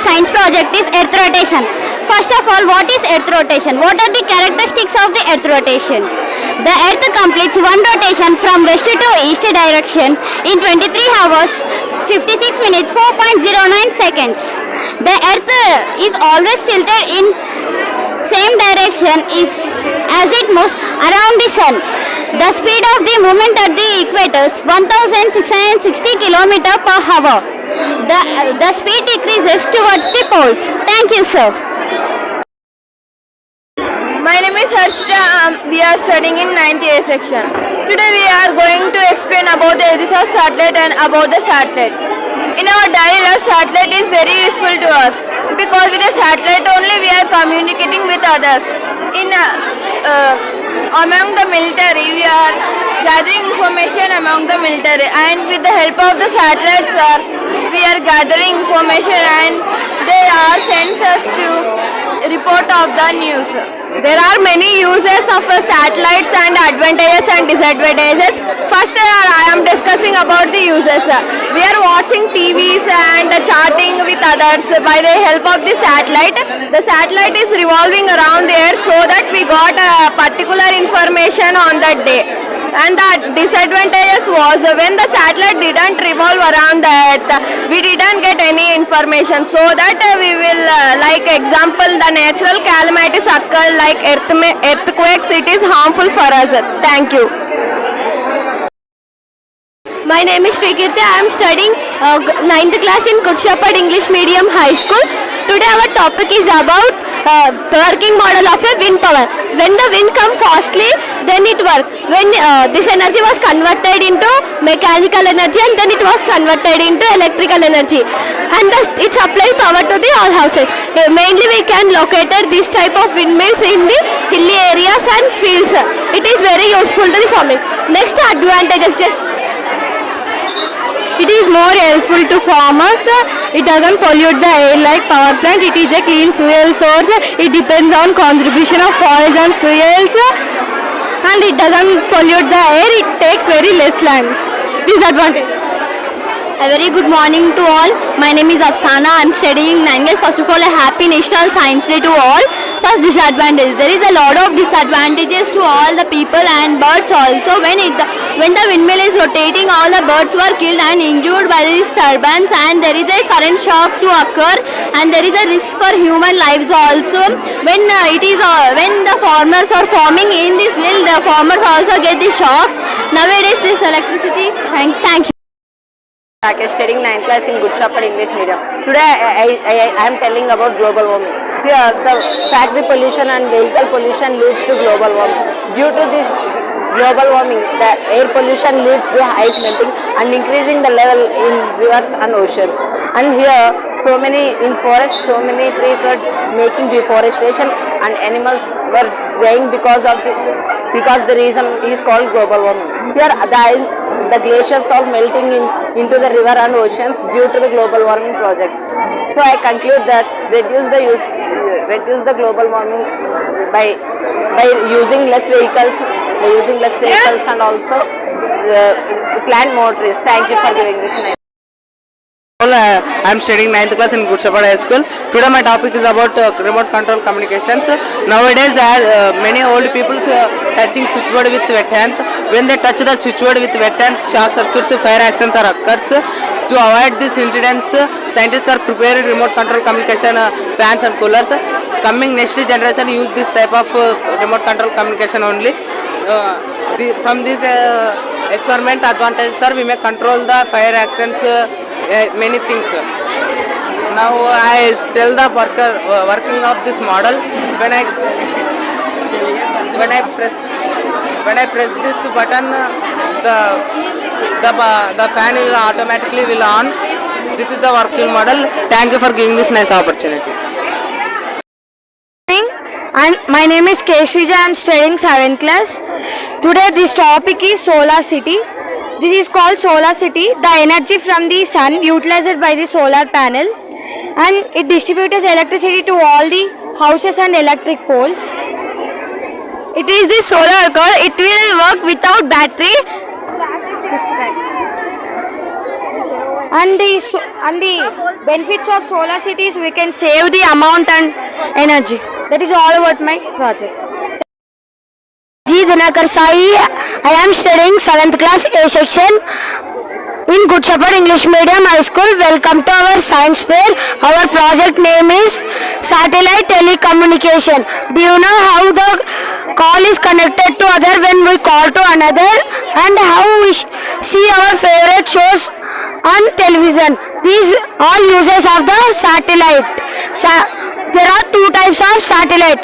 science project is earth rotation. First of all, what is earth rotation? What are the characteristics of the earth rotation? The earth completes one rotation from west to east direction in 23 hours 56 minutes 4.09 seconds. The earth is always tilted in same direction as it moves around the sun. The speed of the movement at the equator is 1660 km per hour. The speed decreases towards the poles. Thank you, sir. My name is Harshita. We are studying in 9th A section. Today we are going to explain about the uses of satellite and about the satellite. In our daily life, satellite is very useful to us because with a satellite only we are communicating with others. Among the military, we are gathering information among the military, and with the help of the satellites, we are gathering information and they are sends us to report of the news. There are many uses of satellites and advantages and disadvantages. First, I am discussing about the uses. We are watching TVs and chatting with others by the help of the satellite. The satellite is revolving around the earth so that we got particular information on that day. And the disadvantages was when the satellite didn't revolve around the earth, we didn't get any information. So that we will, like example, the natural calamities occur like earthquakes, it is harmful for us. Thank you. My name is Srikirti. I am studying 9th class in Good Shepherd English Medium High School. Today our topic is about working model of a wind power. When the wind comes fastly, then it works. When this energy was converted into mechanical energy and then it was converted into electrical energy. And it supplies power to the all houses. Mainly we can locate this type of windmills in the hilly areas and fields. It is very useful to the farmers. Next advantages. It is more helpful to farmers. It doesn't pollute the air like power plant. It is a clean fuel source. It depends on contribution of oils and fuels. And it doesn't pollute the air. It takes very less land. Disadvantages. A very good morning to all. My name is Afsana. I am studying 9th class. First of all, a happy National Science Day to all. First, disadvantages. There is a lot of disadvantages to all the people and birds also. When the windmill is rotating, all the birds were killed and injured by this turbines, and there is a current shock to occur, and there is a risk for human lives also. When the farmers are farming in this mill, the farmers also get the shocks. Nowadays, this electricity. Thank you. I am studying 9th class in Good Shepherd English Medium. Today I am telling about global warming. Here the factory pollution and vehicle pollution leads to global warming. Due to this global warming, the air pollution leads to ice melting and increasing the level in rivers and oceans. And here in forests so many trees were making deforestation and animals were dying because the reason is called global warming. Here the glaciers are melting into the river and oceans due to the global warming project. So I conclude that reduce the global warming by using less vehicles, and also plant more trees. Thank you for giving this name. I am studying 9th class in Good Shepherd High School. Today my topic is about remote control communications. Nowadays many old people touching switchboard with wet hands. When they touch the switchboard with wet hands, short circuits, fire accidents occurs. To avoid these incidents, scientists are preparing remote control communication fans and coolers. Coming next generation use this type of remote control communication only. From this experiment advantages, sir, we may control the fire accidents, many things. Now I tell the working of this model. When I press this button, the fan will automatically on. This is the working model. Thank you for giving this nice opportunity. And my name is Keshrija. I am studying 7th class. Today this topic is solar city. This is called solar city. The energy from the sun utilized by the solar panel, and it distributes electricity to all the houses and electric poles. It is the solar car. It will work without battery, and the benefits of solar cities, we can save the amount and energy. That is all about my project. G. Dinakar Sai. I am studying 7th class A section in Good Shepherd English Medium High School. Welcome to our science fair. Our project name is satellite telecommunication. Do you know how the call is connected to other when we call to another, and how we see our favorite shows on television? These all uses of the satellite. There are two types of satellite.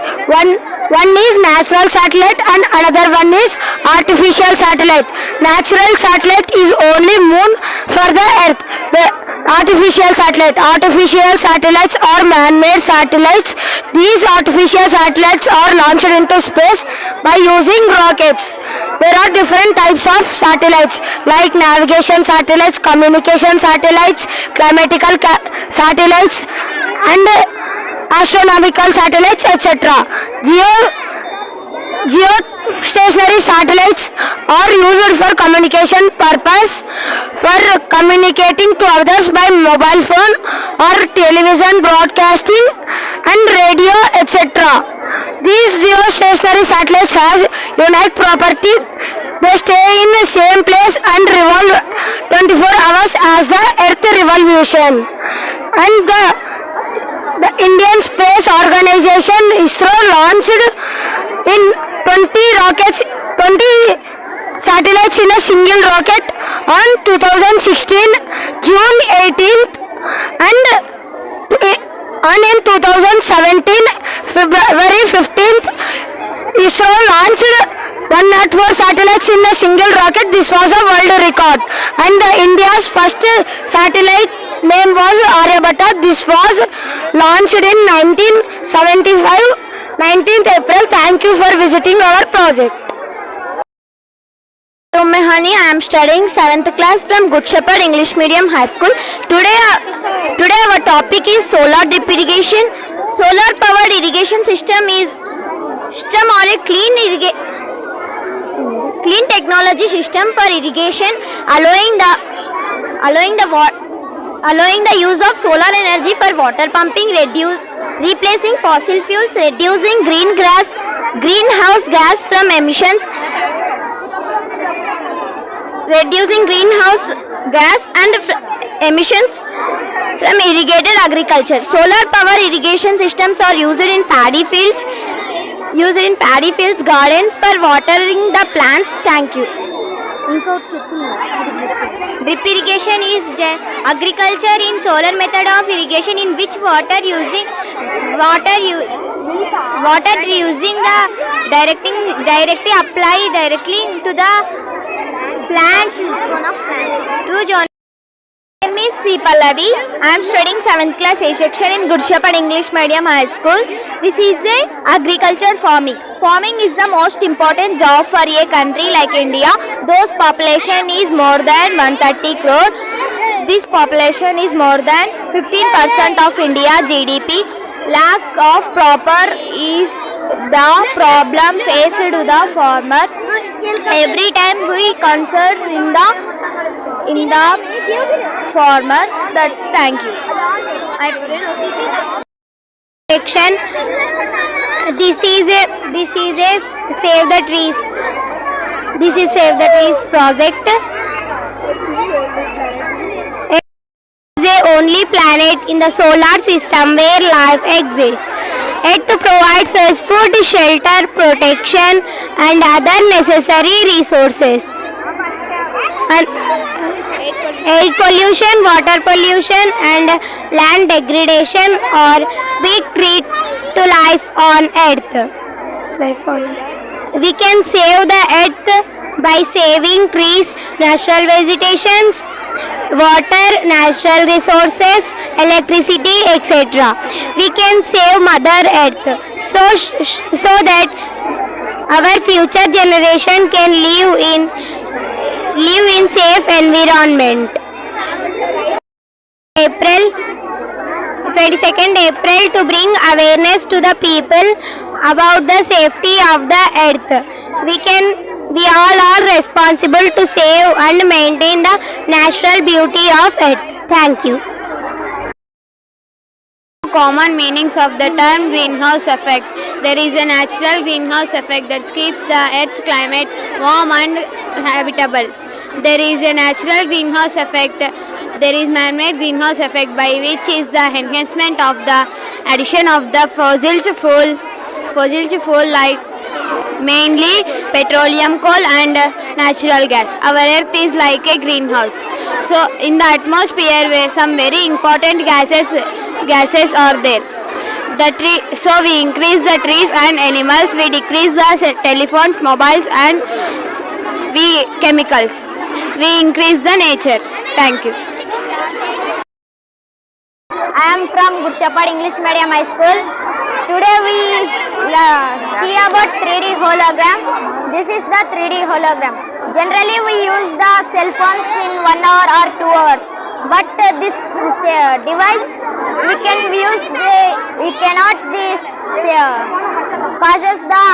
One is natural satellite and another one is artificial satellite. Natural satellite is only moon for the earth. The artificial satellites are man-made satellites. These artificial satellites are launched into space by using rockets. There are different types of satellites like navigation satellites, communication satellites, climatical satellites, and astronomical satellites, etc. Geostationary satellites are used for communication purpose, for communicating to others by mobile phone or television broadcasting and radio, etc. These geostationary satellites has unique property. They stay in the same place and revolve 24 hours as the Earth revolution. And the Indian Space Organization ISRO launched in 20 satellites in a single rocket on 2016 June 18th, and in 2017 February 15th ISRO launched 104 satellites in a single rocket. This was a world record, and India's first satellite name was Aryabhatta. This was launched in 1975, 19th April. Thank you for visiting our project. Mehani, I am studying 7th class from Good Shepherd English Medium High School. Today our topic is solar drip irrigation. Solar powered irrigation system or a clean technology system for irrigation, allowing the use of solar energy for water pumping, replacing fossil fuels, reducing greenhouse gas from emissions, emissions from irrigated agriculture. Solar power irrigation systems are used in paddy fields, gardens for watering the plants. Thank you. Drip irrigation is agriculture in solar method of irrigation in which water using the directly apply directly into the plants through John. My name is C. Pallavi. I am studying 7th class A section in Good Shepherd English Medium High School. This is the agriculture farming. Farming is the most important job for a country like India. Those population is more than 130 crore. This population is more than 15% of India GDP. Lack of proper is the problem faced to the farmer. Every time we concern in the farmer. That's thank you. Section. This is a Save the Trees. This is Save the Trees project. It is the only planet in the solar system where life exists. It provides us food, shelter, protection, and other necessary resources. And air pollution, water pollution, and land degradation are big threat to life on Earth. We can save the Earth by saving trees, natural vegetations, water, natural resources, electricity, etc. We can save Mother Earth so that our future generation can live in safe environment. 22nd April to bring awareness to the people about the safety of the earth. We all are responsible to save and maintain the natural beauty of earth. Thank you. Common meanings of the term greenhouse effect. There is a natural greenhouse effect that keeps the Earth's climate warm and habitable. There is a natural greenhouse effect. There is man-made greenhouse effect by which is the enhancement of the addition of the fossil fuel like mainly petroleum, coal and natural gas. Our Earth is like a greenhouse. So in the atmosphere where some very important gases are there. So we increase the trees and animals, we decrease the telephones, mobiles and chemicals. We increase the nature. Thank you. I am from Good Shepherd English Medium High School. Today we see about 3D hologram. This is the 3D hologram. Generally we use the cell phones in 1 hour or 2 hours. But this device we cannot causes the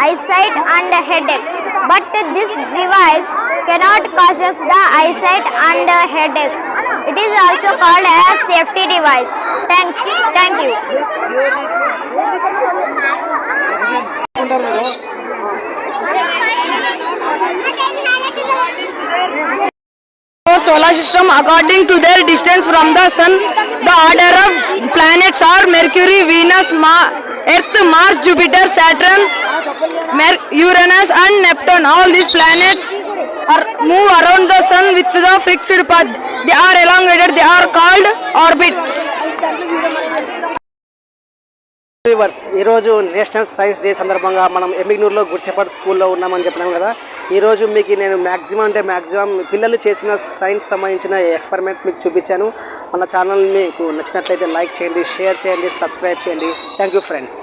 eyesight and headache. But this device cannot causes the eyesight and headaches. It is also called as safety device. Thank you. Solar system according to their distance from the sun. The order of planets are Mercury, Venus, Earth, Mars, Jupiter, Saturn, Uranus and Neptune. All these planets move around the sun with the fixed path. They are elongated. They are called orbits. ఈరోజు national science day సందర్భంగా మనం ఎమ్మిగ్నూరులో good shepherd స్కూల్లో ఉన్నామని చెప్పినాం కదా. ఈరోజు మీకు నేను మ్యాక్సిమం పిల్లలు చేసిన సైన్స్ సంబంధించిన ఎక్స్పెరిమెంట్స్ మీకు చూపించాను. మన ఛానల్ మీకు నచ్చినట్లయితే లైక్ చేయండి, షేర్ చేయండి, సబ్స్క్రైబ్ చేయండి. Thank you friends.